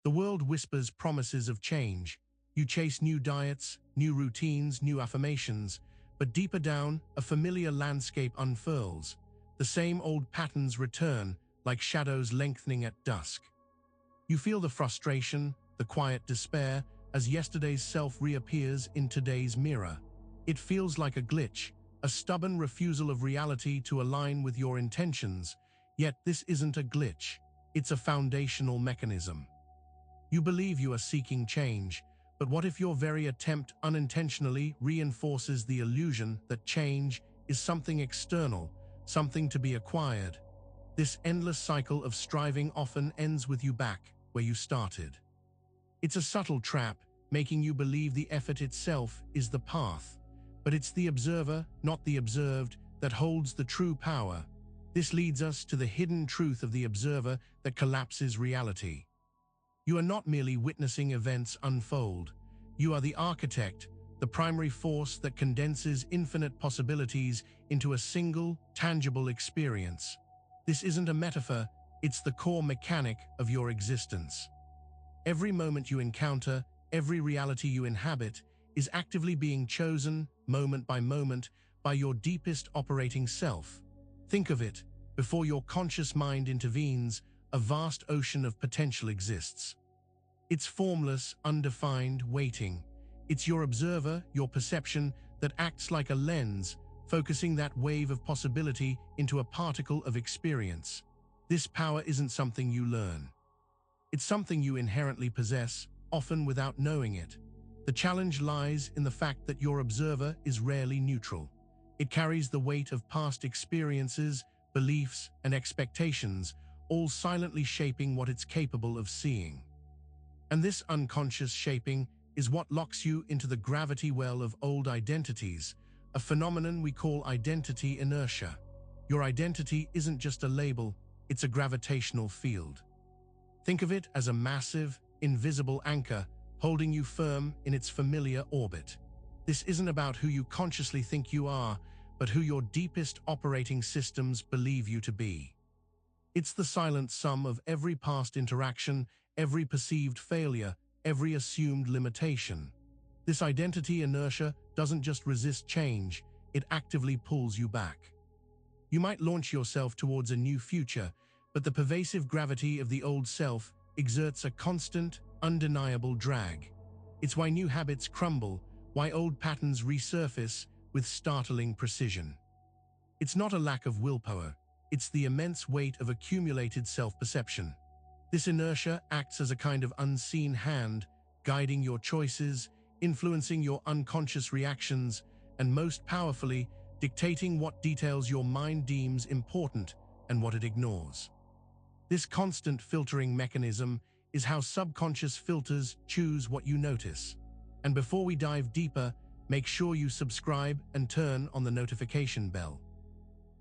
The world whispers promises of change. You chase new diets, new routines, new affirmations, but deeper down, a familiar landscape unfurls. The same old patterns return, like shadows lengthening at dusk. You feel the frustration, the quiet despair, as yesterday's self reappears in today's mirror. It feels like a glitch, a stubborn refusal of reality to align with your intentions. Yet this isn't a glitch, it's a foundational mechanism. You believe you are seeking change, but what if your very attempt unintentionally reinforces the illusion that change is something external, something to be acquired? This endless cycle of striving often ends with you back where you started. It's a subtle trap, making you believe the effort itself is the path. But it's the observer, not the observed, that holds the true power. This leads us to the hidden truth of the observer that collapses reality. You are not merely witnessing events unfold. You are the architect, the primary force that condenses infinite possibilities into a single, tangible experience. This isn't a metaphor, it's the core mechanic of your existence. Every moment you encounter, every reality you inhabit, is actively being chosen, moment by moment, by your deepest operating self. Think of it, before your conscious mind intervenes, a vast ocean of potential exists. It's formless, undefined, waiting. It's your observer, your perception, that acts like a lens, focusing that wave of possibility into a particle of experience. This power isn't something you learn. It's something you inherently possess, often without knowing it. The challenge lies in the fact that your observer is rarely neutral. It carries the weight of past experiences, beliefs, and expectations, all silently shaping what it's capable of seeing. And this unconscious shaping is what locks you into the gravity well of old identities, a phenomenon we call identity inertia. Your identity isn't just a label, it's a gravitational field. Think of it as a massive, invisible anchor holding you firm in its familiar orbit. This isn't about who you consciously think you are, but who your deepest operating systems believe you to be. It's the silent sum of every past interaction, every perceived failure, every assumed limitation. This identity inertia doesn't just resist change, it actively pulls you back. You might launch yourself towards a new future, but the pervasive gravity of the old self exerts a constant, undeniable drag. It's why new habits crumble, why old patterns resurface with startling precision. It's not a lack of willpower, it's the immense weight of accumulated self-perception. This inertia acts as a kind of unseen hand, guiding your choices, influencing your unconscious reactions, and most powerfully, dictating what details your mind deems important and what it ignores. This constant filtering mechanism is how subconscious filters choose what you notice. And before we dive deeper, make sure you subscribe and turn on the notification bell.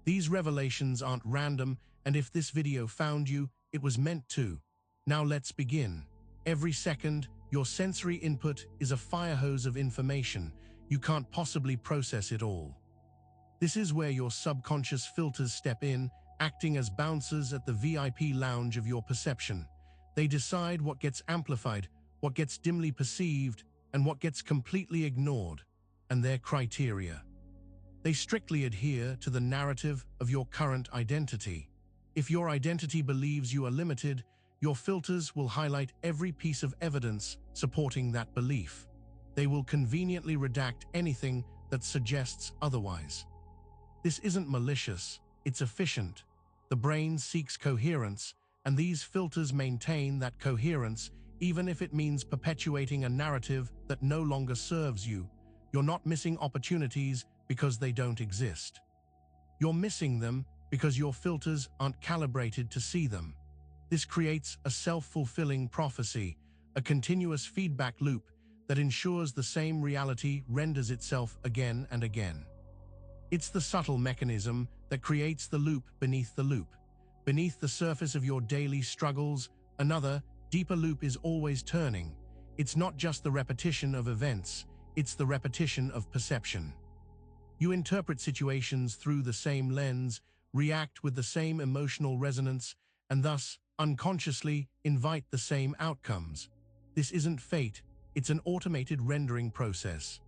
These revelations aren't random, and if this video found you, it was meant to. Now let's begin. Every second, your sensory input is a fire hose of information. You can't possibly process it all. This is where your subconscious filters step in, acting as bouncers at the VIP lounge of your perception. They decide what gets amplified, what gets dimly perceived, and what gets completely ignored, and their criteria. They strictly adhere to the narrative of your current identity. If your identity believes you are limited, your filters will highlight every piece of evidence supporting that belief. They will conveniently redact anything that suggests otherwise. This isn't malicious, it's efficient. The brain seeks coherence, and these filters maintain that coherence even if it means perpetuating a narrative that no longer serves you. You're not missing opportunities because they don't exist. You're missing them because your filters aren't calibrated to see them. This creates a self-fulfilling prophecy, a continuous feedback loop that ensures the same reality renders itself again and again. It's the subtle mechanism that creates the loop beneath the loop. Beneath the surface of your daily struggles, another, deeper loop is always turning. It's not just the repetition of events, it's the repetition of perception. You interpret situations through the same lens, react with the same emotional resonance, and thus unconsciously invite the same outcomes. This isn't fate, it's an automated rendering process.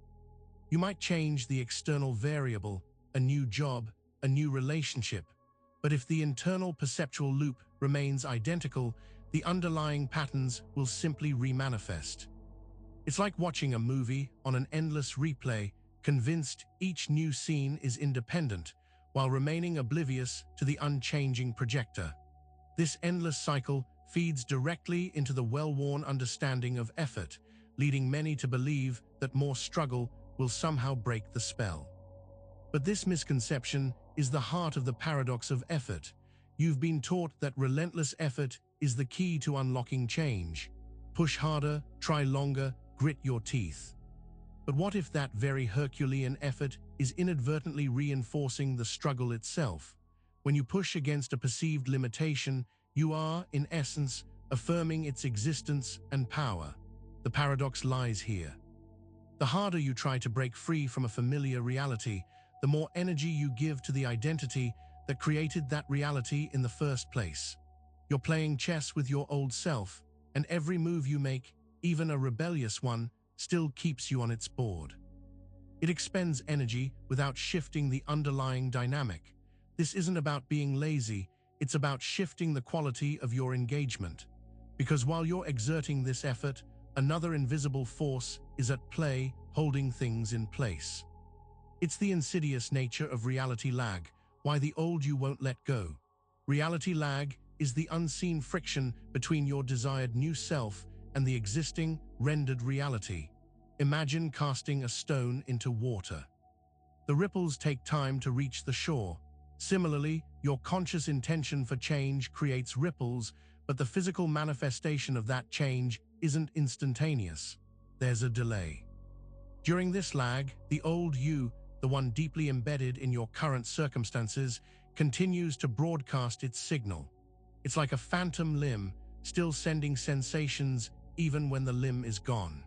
You might change the external variable, a new job, a new relationship, but if the internal perceptual loop remains identical, the underlying patterns will simply remanifest. It's like watching a movie on an endless replay, convinced each new scene is independent, while remaining oblivious to the unchanging projector. This endless cycle feeds directly into the well-worn understanding of effort, leading many to believe that more struggle will somehow break the spell. But this misconception is the heart of the paradox of effort. You've been taught that relentless effort is the key to unlocking change. Push harder, try longer, grit your teeth. But what if that very Herculean effort is inadvertently reinforcing the struggle itself? When you push against a perceived limitation, you are, in essence, affirming its existence and power. The paradox lies here. The harder you try to break free from a familiar reality, the more energy you give to the identity that created that reality in the first place. You're playing chess with your old self, and every move you make, even a rebellious one, still keeps you on its board. It expends energy without shifting the underlying dynamic. This isn't about being lazy, it's about shifting the quality of your engagement. Because while you're exerting this effort, another invisible force is at play, holding things in place. It's the insidious nature of reality lag, why the old you won't let go. Reality lag is the unseen friction between your desired new self and the existing, rendered reality. Imagine casting a stone into water. The ripples take time to reach the shore. Similarly, your conscious intention for change creates ripples, but the physical manifestation of that change isn't instantaneous. There's a delay. During this lag, the old you, the one deeply embedded in your current circumstances, continues to broadcast its signal. It's like a phantom limb, still sending sensations even when the limb is gone.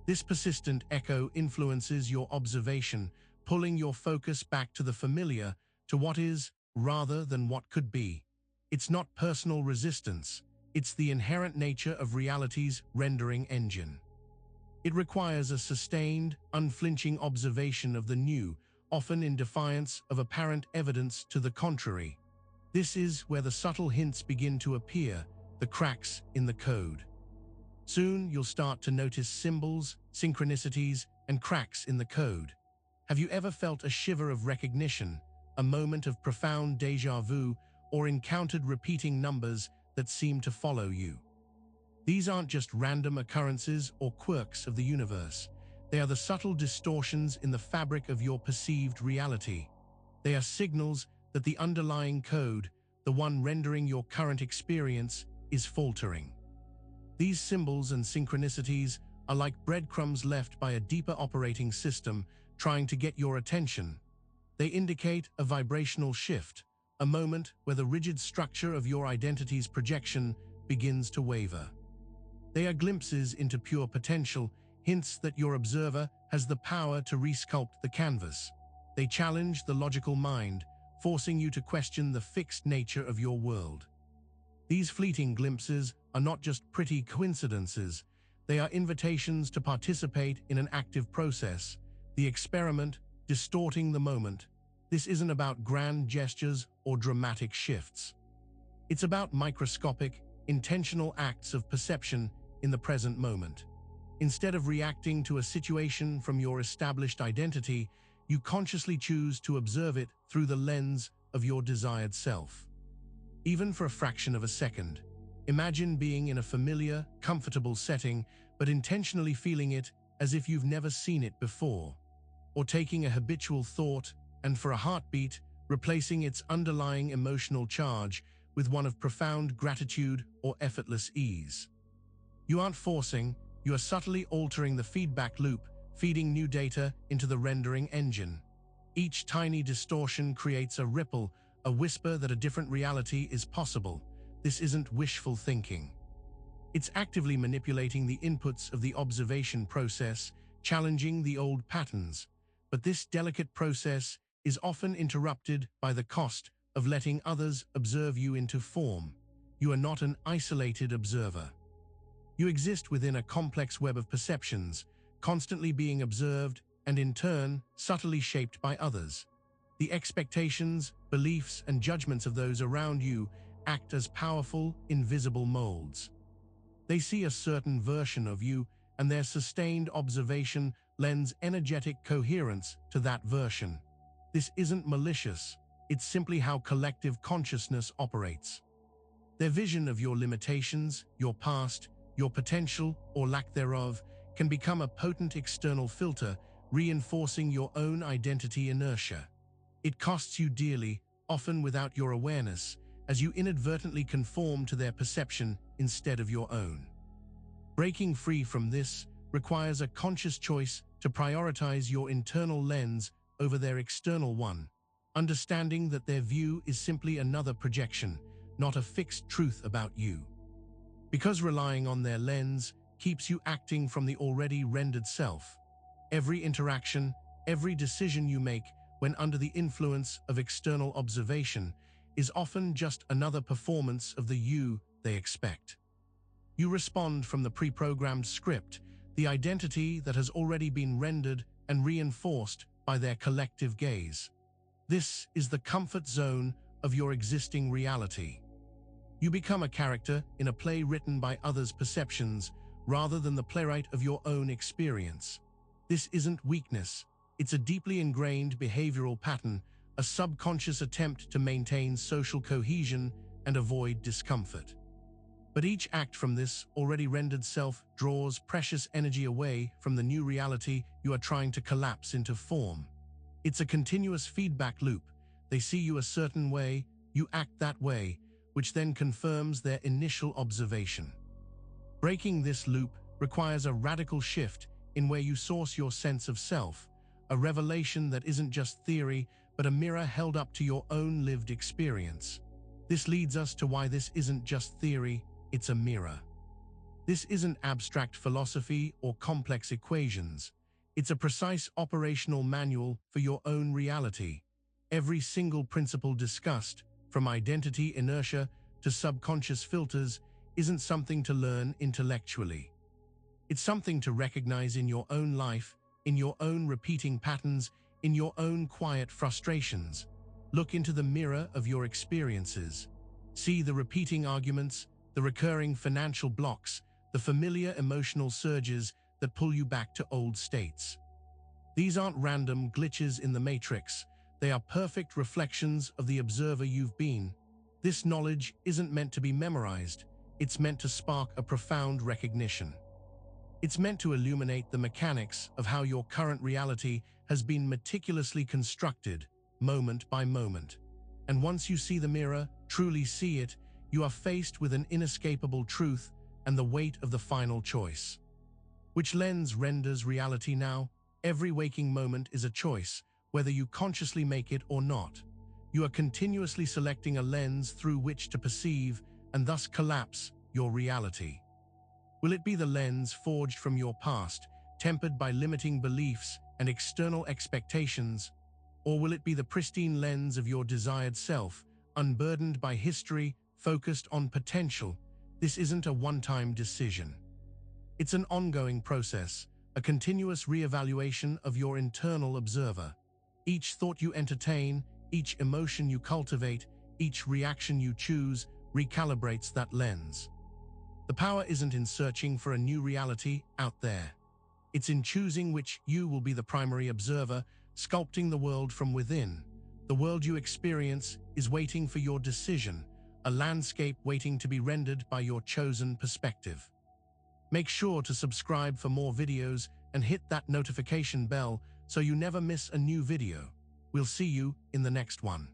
This persistent echo influences your observation, pulling your focus back to the familiar, to what is, rather than what could be. It's not personal resistance, it's the inherent nature of reality's rendering engine. It requires a sustained, unflinching observation of the new, often in defiance of apparent evidence to the contrary. This is where the subtle hints begin to appear, the cracks in the code. Soon you'll start to notice symbols, synchronicities, and cracks in the code. Have you ever felt a shiver of recognition, a moment of profound déjà vu, or encountered repeating numbers that seem to follow you? These aren't just random occurrences or quirks of the universe. They are the subtle distortions in the fabric of your perceived reality. They are signals that the underlying code, the one rendering your current experience, is faltering. These symbols and synchronicities are like breadcrumbs left by a deeper operating system trying to get your attention. They indicate a vibrational shift, a moment where the rigid structure of your identity's projection begins to waver. They are glimpses into pure potential, hints that your observer has the power to resculpt the canvas. They challenge the logical mind, forcing you to question the fixed nature of your world. These fleeting glimpses are not just pretty coincidences, they are invitations to participate in an active process, the experiment, distorting the moment. This isn't about grand gestures or dramatic shifts. It's about microscopic, intentional acts of perception in the present moment. Instead of reacting to a situation from your established identity, you consciously choose to observe it through the lens of your desired self. Even for a fraction of a second, imagine being in a familiar, comfortable setting, but intentionally feeling it as if you've never seen it before. Or taking a habitual thought and, for a heartbeat, replacing its underlying emotional charge with one of profound gratitude or effortless ease. You aren't forcing, you are subtly altering the feedback loop, feeding new data into the rendering engine. Each tiny distortion creates a ripple, a whisper that a different reality is possible. This isn't wishful thinking. It's actively manipulating the inputs of the observation process, challenging the old patterns. But this delicate process is often interrupted by the cost of letting others observe you into form. You are not an isolated observer. You exist within a complex web of perceptions, constantly being observed and in turn subtly shaped by others. The expectations, beliefs, and judgments of those around you act as powerful, invisible molds. They see a certain version of you, and their sustained observation lends energetic coherence to that version. This isn't malicious, it's simply how collective consciousness operates. Their vision of your limitations, your past, your potential, or lack thereof, can become a potent external filter, reinforcing your own identity inertia. It costs you dearly, often without your awareness, as you inadvertently conform to their perception instead of your own. Breaking free from this requires a conscious choice to prioritize your internal lens over their external one, understanding that their view is simply another projection, not a fixed truth about you. Because relying on their lens keeps you acting from the already rendered self. Every interaction, every decision you make when under the influence of external observation is often just another performance of the you they expect. You respond from the pre-programmed script, the identity that has already been rendered and reinforced by their collective gaze. This is the comfort zone of your existing reality. You become a character in a play written by others' perceptions rather than the playwright of your own experience. This isn't weakness, it's a deeply ingrained behavioral pattern, a subconscious attempt to maintain social cohesion and avoid discomfort. But each act from this already rendered self draws precious energy away from the new reality you are trying to collapse into form. It's a continuous feedback loop. They see you a certain way, you act that way, which then confirms their initial observation. Breaking this loop requires a radical shift in where you source your sense of self, a revelation that isn't just theory, but a mirror held up to your own lived experience. This leads us to why this isn't just theory, it's a mirror. This isn't abstract philosophy or complex equations. It's a precise operational manual for your own reality. Every single principle discussed, from identity inertia to subconscious filters, isn't something to learn intellectually. It's something to recognize in your own life, in your own repeating patterns, in your own quiet frustrations. Look into the mirror of your experiences. See the repeating arguments, the recurring financial blocks, the familiar emotional surges that pull you back to old states. These aren't random glitches in the matrix. They are perfect reflections of the observer you've been. This knowledge isn't meant to be memorized. It's meant to spark a profound recognition. It's meant to illuminate the mechanics of how your current reality has been meticulously constructed, moment by moment. And once you see the mirror, truly see it, you are faced with an inescapable truth and the weight of the final choice. Which lens renders reality now? Every waking moment is a choice, whether you consciously make it or not. You are continuously selecting a lens through which to perceive and thus collapse your reality. Will it be the lens forged from your past, tempered by limiting beliefs and external expectations? Or will it be the pristine lens of your desired self, unburdened by history, focused on potential? This isn't a one-time decision. It's an ongoing process, a continuous reevaluation of your internal observer. Each thought you entertain, each emotion you cultivate, each reaction you choose recalibrates that lens. The power isn't in searching for a new reality out there. It's in choosing which you will be the primary observer, sculpting the world from within. The world you experience is waiting for your decision, a landscape waiting to be rendered by your chosen perspective. Make sure to subscribe for more videos and hit that notification bell so you never miss a new video. We'll see you in the next one.